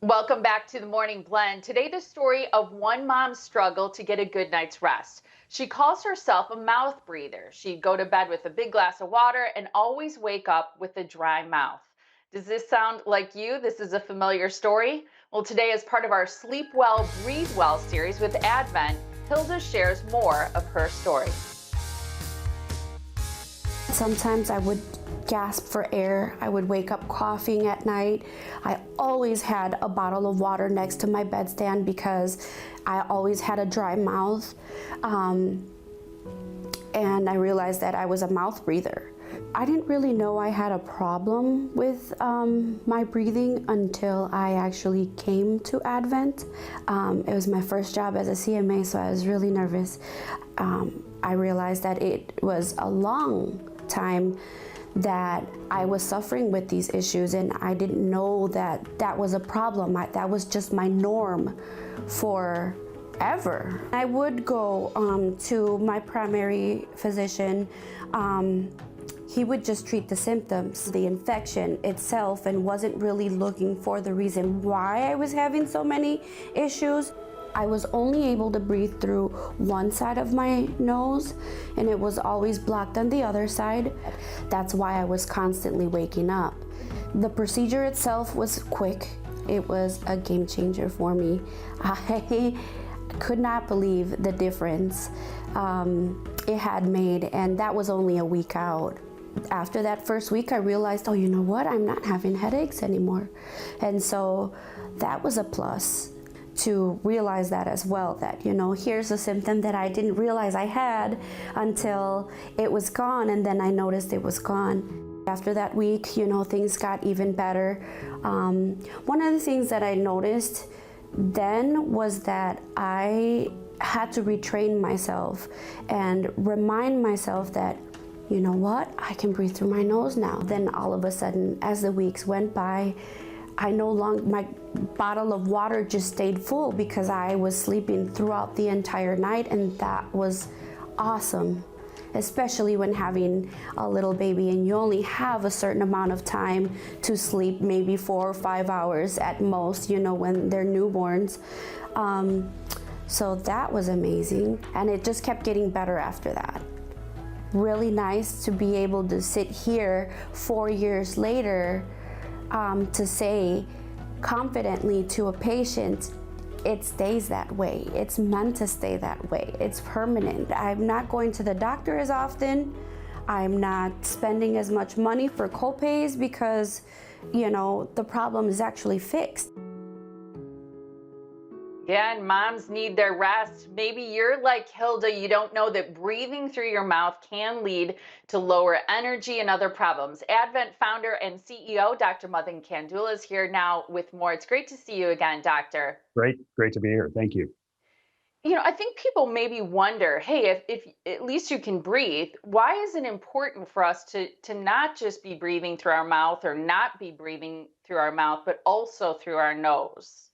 Welcome back to the Morning Blend. Today, the story of one mom's struggle to get a good night's rest. She calls herself a mouth breather. She'd go to bed with a big glass of water and always wake up with a dry mouth. Does this sound like you? This is a familiar story. Well, today, as part of our Sleep Well, Breathe Well series with Advent, Hilda shares more of her story. Sometimes I would gasp for air. I would wake up coughing at night. I always had a bottle of water next to my bedstand because I always had a dry mouth. And I realized that I was a mouth breather. I didn't really know I had a problem with my breathing until I actually came to Advent. It was my first job as a CMA, so I was really nervous. I realized that it was a long time that I was suffering with these issues, and I didn't know that that was a problem. That was just my norm forever. I would go to my primary physician. He would just treat the symptoms, the infection itself, and wasn't really looking for the reason why I was having so many issues. I was only able to breathe through one side of my nose, and it was always blocked on the other side. That's why I was constantly waking up. The procedure itself was quick. It was a game changer for me. I could not believe the difference it had made, and that was only a week out. After that first week, I realized, oh, you know what? I'm not having headaches anymore. And so that was a plus, to realize that as well, that, here's a symptom that I didn't realize I had until it was gone, and then I noticed it was gone. After that week, things got even better. One of the things that I noticed then was that I had to retrain myself and remind myself that, you know what, I can breathe through my nose now. Then all of a sudden, as the weeks went by, my bottle of water just stayed full because I was sleeping throughout the entire night, and that was awesome, especially when having a little baby and you only have a certain amount of time to sleep, maybe 4 or 5 hours at most, when they're newborns. So that was amazing, and it just kept getting better after that. Really nice to be able to sit here 4 years later to say confidently to a patient, it stays that way. It's meant to stay that way. It's permanent. I'm not going to the doctor as often. I'm not spending as much money for copays because, the problem is actually fixed. Yeah, and moms need their rest. Maybe you're like Hilda, you don't know that breathing through your mouth can lead to lower energy and other problems. Advent founder and CEO, Dr. Kandula is here now with more. It's great to see you again, doctor. Great to be here. Thank you. I think people maybe wonder, hey, if at least you can breathe, why is it important for us to not just be breathing through our mouth or not be breathing through our mouth, but also through our nose?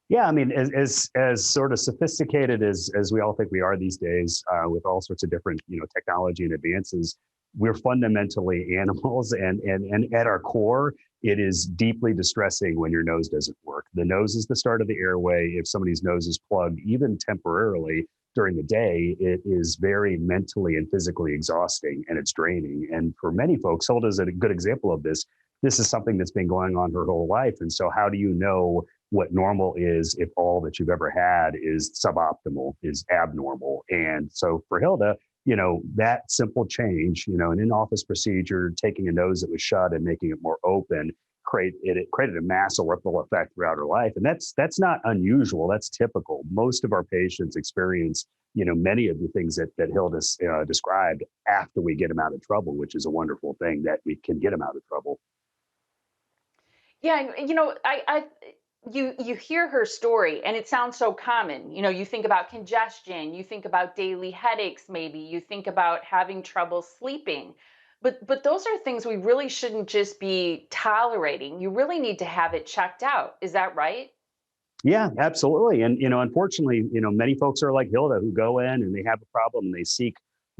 Yeah, I mean, as sort of sophisticated as we all think we are these days, with all sorts of different technology and advances, we're fundamentally animals, and at our core, it is deeply distressing when your nose doesn't work. The nose is the start of the airway. If somebody's nose is plugged, even temporarily during the day, it is very mentally and physically exhausting, and it's draining. And for many folks, Hilda is a good example of this. This is something that's been going on her whole life. And so how do you know what normal is if all that you've ever had is suboptimal, is abnormal? And so for Hilda, that simple change, an in-office procedure, taking a nose that was shut and making it more open, it created a massive ripple effect throughout her life. And that's not unusual. That's typical. Most of our patients experience, many of the things that Hilda described after we get them out of trouble, which is a wonderful thing that we can get them out of trouble. Yeah, you hear her story and it sounds so common. You think about congestion, you think about daily headaches, maybe you think about having trouble sleeping. But those are things we really shouldn't just be tolerating. You really need to have it checked out. Is that right? Yeah, absolutely. And, unfortunately, many folks are like Hilda who go in and they have a problem and they seek,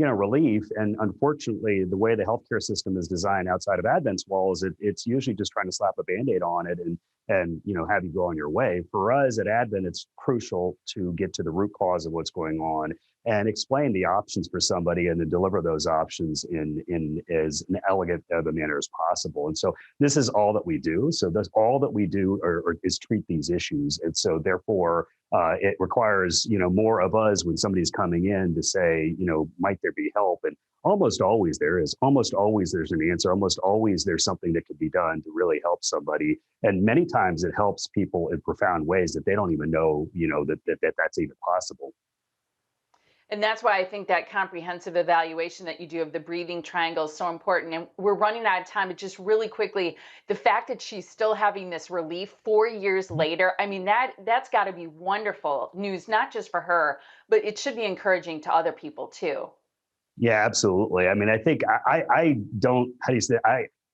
relief. And unfortunately, the way the healthcare system is designed outside of Advent's walls, it's usually just trying to slap a Band-Aid on it. And and have you go on your way. For us at Advent, it's crucial to get to the root cause of what's going on and explain the options for somebody and to deliver those options in as an elegant of a manner as possible. And so this is all that we do. So that's all that we do is treat these issues. And so therefore, it requires more of us when somebody's coming in to say, might there be help? And almost always there is. Almost always there's an answer. Almost always there's something that could be done to really help somebody. And many times it helps people in profound ways that they don't even know, that's even possible. And that's why I think that comprehensive evaluation that you do of the breathing triangle is so important. And we're running out of time, but just really quickly, the fact that she's still having this relief 4 years later, I mean, that's got to be wonderful news, not just for her, but it should be encouraging to other people too. Yeah, absolutely. I mean, I think I don't, how do you say,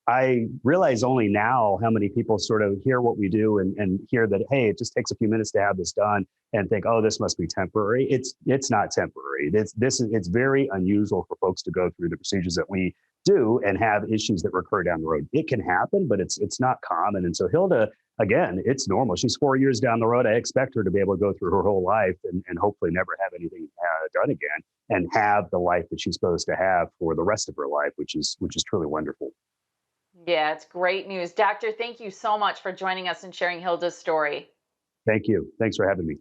I realize only now how many people sort of hear what we do and hear that, hey, it just takes a few minutes to have this done and think, oh, this must be temporary. It's not temporary. It's very unusual for folks to go through the procedures that we do and have issues that recur down the road. It can happen, but it's not common. And so Hilda, again, it's normal. She's 4 years down the road. I expect her to be able to go through her whole life and hopefully never have anything done again and have the life that she's supposed to have for the rest of her life, which is truly wonderful. Yeah, it's great news. Doctor, thank you so much for joining us and sharing Hilda's story. Thank you. Thanks for having me.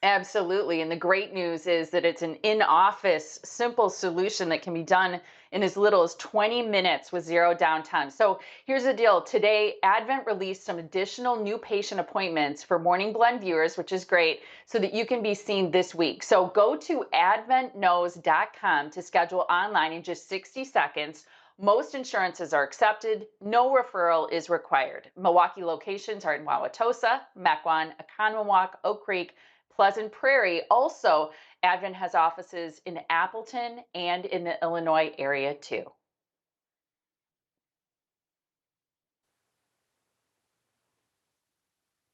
Absolutely. And the great news is that it's an in office, simple solution that can be done in as little as 20 minutes with zero downtime. So here's the deal. Today, Advent released some additional new patient appointments for Morning Blend viewers, which is great, so that you can be seen this week. So go to adventknows.com to schedule online in just 60 seconds. Most insurances are accepted. No referral is required. Milwaukee locations are in Wauwatosa, Mequon, Oconomowoc, Oak Creek, Pleasant Prairie. Also, Advent has offices in Appleton and in the Illinois area too.